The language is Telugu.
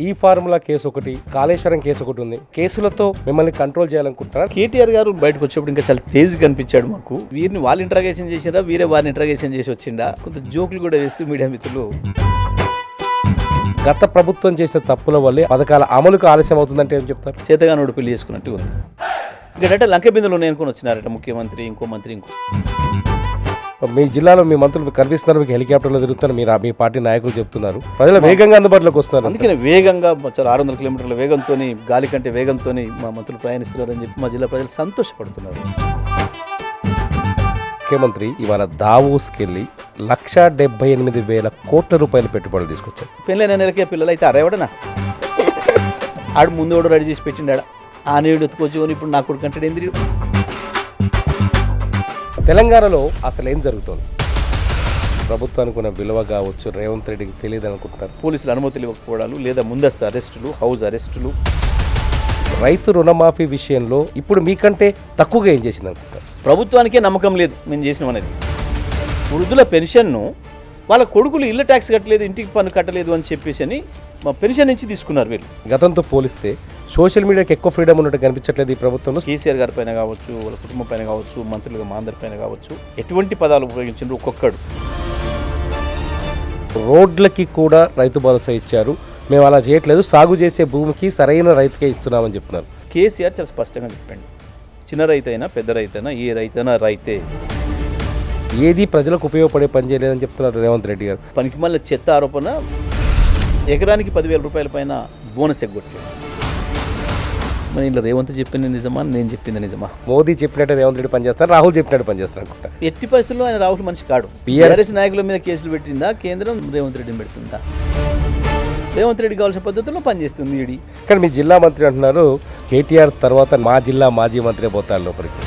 ఈ ఫార్ములా కేసు ఒకటి, కాళేశ్వరం కేసు ఒకటి ఉంది. కేసులతో మిమ్మల్ని కంట్రోల్ చేయాలనుకుంటున్నారు. కేటీఆర్ గారు బయటకు వచ్చేప్పుడు ఇంకా చాలా తేజ్ కనిపించాడు మాకు. వీరిని వాళ్ళు ఇంట్రాగేషన్ చేసినా, వీరే వారిని ఇంట్రాగేషన్ చేసి వచ్చిండా. కొంత జోకులు కూడా వేస్తూ మీడియా మిత్రులు గత ప్రభుత్వం చేసిన తప్పుల వల్లే పథకాల అమలుకు ఆలస్యం అవుతుందంటే ఏం చెప్తారు? చేతగానోడు పెళ్లి చేసుకున్నట్టు ఉంది. ఇక్కడ లంక బిందులు ఉన్నాయి అనుకుని వచ్చినారట ముఖ్యమంత్రి, ఇంకో మంత్రి, ఇంకో మీ జిల్లాలో మీ మంత్రులు కనిపిస్తున్నారు, మీకు హెలికాప్టర్లో తిరుగుతున్నారు, మీరు మీ పార్టీ నాయకులు చెప్తున్నారు. ప్రజలు వేగంగా అందుబాటులోకి వస్తున్నారు. అందుకని వేగంగా చాలా 600 కిలోమీటర్ల వేగంతో, గాలి కంటే వేగంతో మా మంత్రులు ప్రయాణిస్తున్నారని చెప్పి మా జిల్లా ప్రజలు సంతోషపడుతున్నారు. ముఖ్యమంత్రి ఇవాళ దావోస్కి వెళ్ళి 1,78,000 కోట్ల రూపాయల పెట్టుబడులు తీసుకొచ్చారు. పెళ్ళైన నెలకే పిల్లలు అయితే అరేవడనా ఆడు ముందు కూడా రెడీ చేసి పెట్టిండా. ఆ నీడు ఎత్తుకొచ్చుకొని ఇప్పుడు నా కొడుకు అంటే ఏంది? తెలంగాణలో అసలు ఏం జరుగుతుంది? ప్రభుత్వానికి ఉన్న విలువ కావచ్చు, రేవంత్ రెడ్డికి తెలియదు అనుకుంటున్నారు. పోలీసులు అనుమతులు ఇవ్వకపోవడాలు, లేదా ముందస్తు అరెస్టులు, హౌస్ అరెస్టులు. రైతు రుణమాఫీ విషయంలో ఇప్పుడు మీకంటే తక్కువగా ఏం చేసింది అనుకుంటారు? ప్రభుత్వానికే నమ్మకం లేదు మేము చేసినాం అనేది. వృద్ధుల పెన్షన్ను వాళ్ళ కొడుకులు ఇళ్ళ ట్యాక్స్ కట్టలేదు, ఇంటికి పన్ను కట్టలేదు అని చెప్పేసి అని మా పెన్షన్ నుంచి తీసుకున్నారు వీళ్ళు. గతంతో పోలిస్తే సోషల్ మీడియాకి ఎక్కువ ఫ్రీడమ్ ఉన్నట్టు కనిపించట్లేదు ఈ ప్రభుత్వంలో. కేసీఆర్ గారి పైన కావచ్చు, వాళ్ళ కుటుంబం పైన కావచ్చు, మంత్రులుగా మా అందరి పైన కావచ్చు, ఎటువంటి పదాలు ఉపయోగించారు ఒక్కొక్కడు. రోడ్లకి కూడా రైతు భరోసా ఇచ్చారు, మేము అలా చేయట్లేదు, సాగు చేసే భూమికి సరైన రైతుకే ఇస్తున్నామని చెప్తున్నారు. కేసీఆర్ చాలా స్పష్టంగా చెప్పండి, చిన్న రైతైనా పెద్ద రైతైనా ఏ రైతైనా రైతే. ఏది ప్రజలకు ఉపయోగపడే పని చేయలేదని చెప్తున్నారు రేవంత్ రెడ్డి గారు. పనికి మళ్ళీ చెత్త ఆరోపణ, ఎకరానికి 10,000 రూపాయల పైన బోనస్ ఎగ్గొట్టాడు. మరి ఇంట్లో రేవంత్ చెప్పింది నిజమా, నేను చెప్పింది నిజమా? మోదీ చెప్పినట్టు రేవంత్ రెడ్డి పనిచేస్తారు, రాహుల్ చెప్పినట్టు పనిచేస్తారు అనుకుంటా. ఎట్టి పరిస్థితుల్లో ఆయన రాహుల్ మనిషి కాడు. టీఆర్ఎస్ నాయకుల మీద కేసులు పెట్టిందా కేంద్రం, రేవంత్ రెడ్డిని పెడుతుందా? రేవంత్ రెడ్డి కావాల్సిన పద్ధతుల్లో పనిచేస్తుంది ఈడీ. కానీ మీ జిల్లా మంత్రి అంటున్నారు కేటీఆర్ తర్వాత మా జిల్లా మాజీ మంత్రి పోతారు లోపలికి.